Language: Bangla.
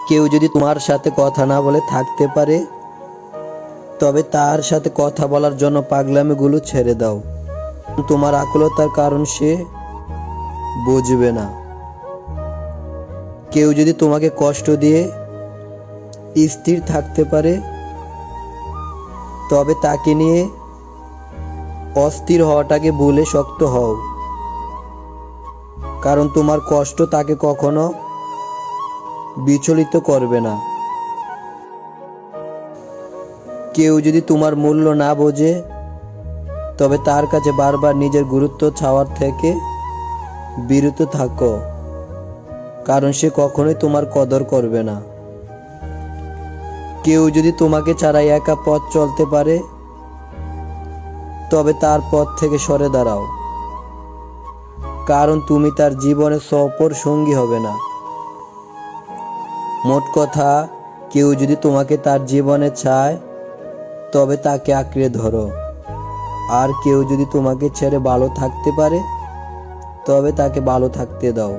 কেউ যদি তোমার সাথে কথা না বলে থাকতে পারে, তবে তার সাথে কথা বলার জন্য পাগলামিগুলো ছেড়ে দাও। তোমার আকুলতার কারণ সে বুঝবে না। কেউ যদি তোমাকে কষ্ট দিয়ে স্থির থাকতে পারে, তবে তাকে নিয়ে অস্থির হওয়াটাকে ভুলে শক্ত হও, কারণ তোমার কষ্ট তাকে কখনো বিচলিত করবে না। কেউ যদি তোমার মূল্য না বোঝে, তবে তার কাছে বারবার নিজের গুরুত্ব চাওয়ার থেকে বিরত থাকো, কারণ সে কখনোই তোমার কদর করবে না। কেউ যদি তোমাকে ছাড়াই একা পথ চলতে পারে, তবে তার পথ থেকে সরে দাঁড়াও, কারণ তুমি তার জীবনে সফর সঙ্গী হবে না। মোট কথা, কেউ যদি তোমাকে তার জীবনে চায়, তবে তাকে আঁকড়ে ধরো। আর কেউ যদি তোমাকে ছেড়ে ভালো থাকতে পারে, তবে তাকে ভালো থাকতে দাও।